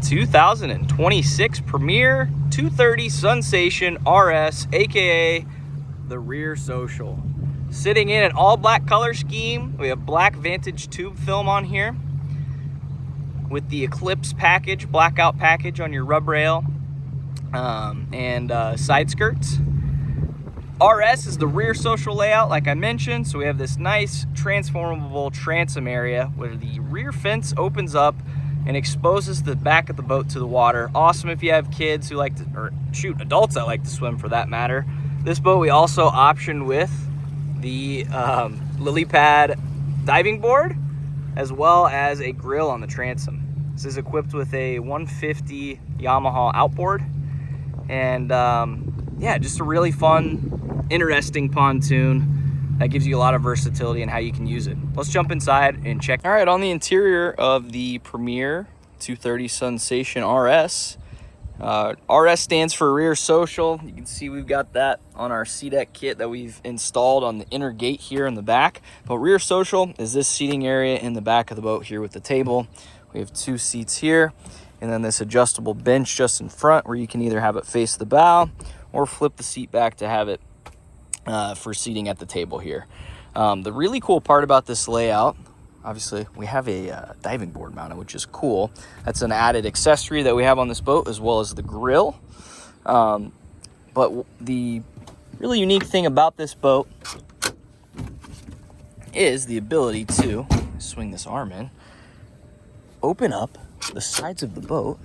2026 Premier 230 Sunsation RS, aka the rear social. Sitting in an all black color scheme. We have black vintage tube film on here with the Eclipse package, blackout package on your rub rail and side skirts. RS is the rear social layout, like I mentioned. So we have this nice transformable transom area where the rear fence opens up and exposes the back of the boat to the water. Awesome if you have kids who like to, or shoot, adults that like to swim for that matter. This boat we also optioned with the lily pad diving board, as well as a grill on the transom. This is equipped with a 150 Yamaha outboard, and yeah, just a really fun, interesting pontoon that gives you a lot of versatility in how you can use it. Let's jump inside and check. All right, on the interior of the Premier 230 Sunsation RS, RS stands for rear social. You can see we've got that on our SeaDeck kit that we've installed on the inner gate here in the back. But rear social is this seating area in the back of the boat here with the table. We have 2 seats here, and then this adjustable bench just in front where you can either have it face the bow or flip the seat back to have it for seating at the table here. The really cool part about this layout, obviously we have a diving board mounted, which is cool. That's an added accessory that we have on this boat, as well as the grill. But the really unique thing about this boat is the ability to swing this arm in, open up the sides of the boat,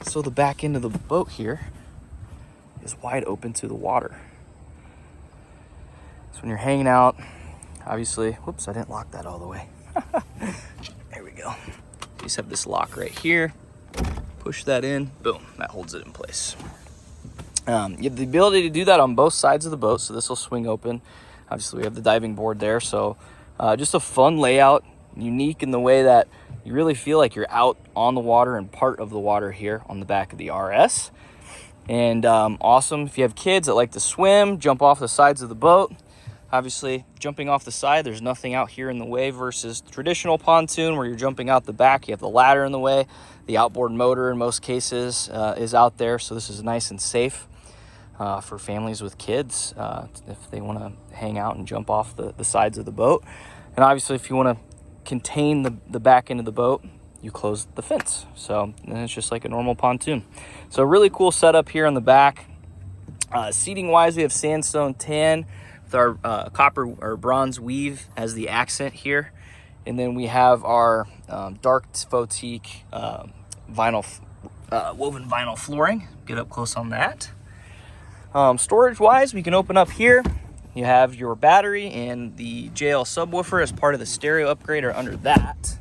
so the back end of the boat here is wide open to the water. So when you're hanging out, obviously, whoops, I didn't lock that all the way. There we go. You just have this lock right here. Push that in, boom, that holds it in place. You have the ability to do that on both sides of the boat, so this will swing open. Obviously, we have the diving board there, so just a fun layout, unique in the way that you really feel like you're out on the water and part of the water here on the back of the RS. And awesome if you have kids that like to swim, jump off the sides of the boat. Obviously, jumping off the side, there's nothing out here in the way versus traditional pontoon where you're jumping out the back. You have the ladder in the way. The outboard motor in most cases is out there, so this is nice and safe for families with kids if they want to hang out and jump off the sides of the boat. And obviously, if you want to contain the back end of the boat, you close the fence. So then it's just like a normal pontoon. So really cool setup here on the back. Seating wise, we have sandstone tan with our copper or bronze weave as the accent here. And then we have our dark faux teak woven vinyl flooring. Get up close on that. Storage wise, we can open up here. You have your battery and the JL subwoofer as part of the stereo upgrade are under that.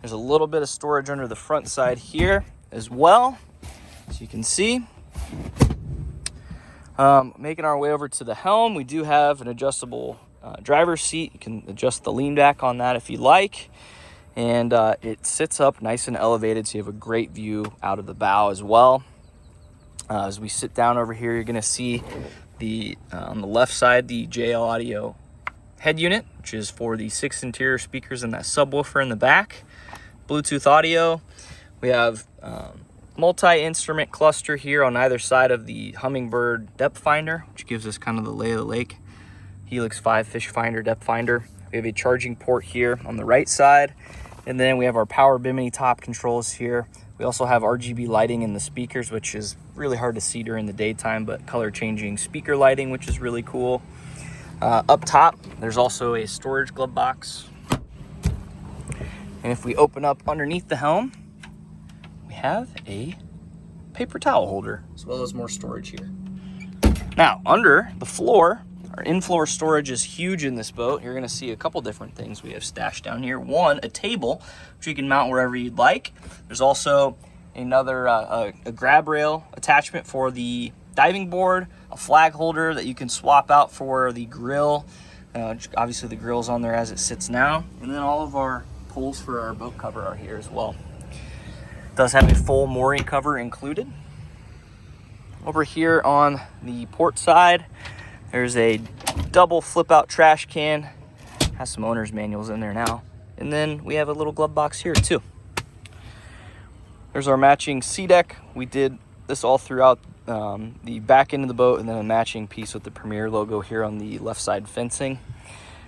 There's a little bit of storage under the front side here as well, as you can see. Making our way over to the helm, we do have an adjustable driver's seat. You can adjust the lean back on that if you like. And it sits up nice and elevated, so you have a great view out of the bow as well. As we sit down over here, you're gonna see on the left side, the JL Audio head unit, which is for the 6 interior speakers and that subwoofer in the back. Bluetooth audio. We have multi-instrument cluster here on either side of the Humminbird depth finder, which gives us kind of the lay of the lake. Helix 5 fish finder depth finder. We have a charging port here on the right side. And then we have our power bimini top controls here. We also have RGB lighting in the speakers, which is really hard to see during the daytime, but color changing speaker lighting, which is really cool. Up top, there's also a storage glove box. And if we open up underneath the helm, we have a paper towel holder, as well as more storage here. Now, under the floor, our in-floor storage is huge in this boat. You're gonna see a couple different things we have stashed down here. One, a table, which you can mount wherever you'd like. There's also another a grab rail attachment for the diving board, a flag holder that you can swap out for the grill. Obviously the grill's on there as it sits now. And then all of our pulls for our boat cover are here as well. It does have a full mooring cover included. Over here on the port side, there's a double flip out trash can. Has some owner's manuals in there now. And then we have a little glove box here too. There's our matching sea deck. We did this all throughout the back end of the boat, and then a matching piece with the Premier logo here on the left side fencing.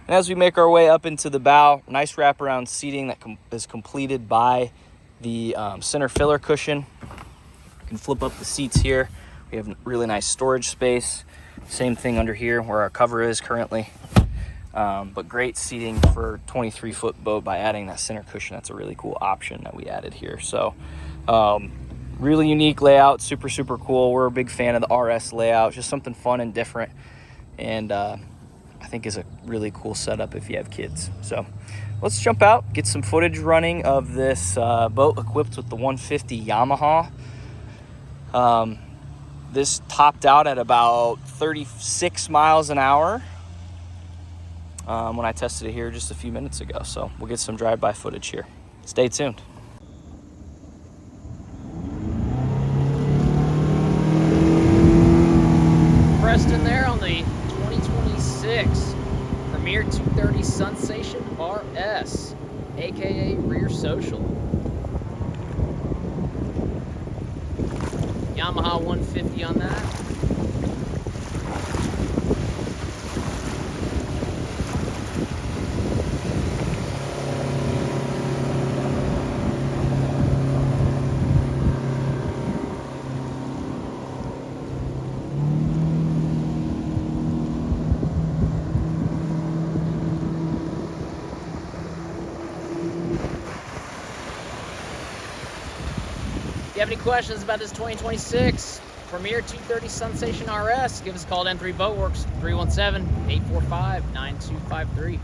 And as we make our way up into the bow, nice wraparound seating that is completed by the center filler cushion. You can flip up the seats here. We have really nice storage space. Same thing under here where our cover is currently. But great seating for a 23-foot boat by adding that center cushion. That's a really cool option that we added here. So really unique layout, super cool. We're a big fan of the RS layout, just something fun and different, and I think is a really cool setup if you have kids. So let's jump out, get some footage running of this boat equipped with the 150 Yamaha. This topped out at about 36 miles an hour when I tested it here just a few minutes ago. So we'll get some drive-by footage here. Stay tuned. Preston there on the 2026 Premier 230 Sunsation RS, aka rear social. Yamaha 150 on that. If you have any questions about this 2026 Premier 230 Sunsation RS, give us a call at M3 Boatworks, 317-845-9253.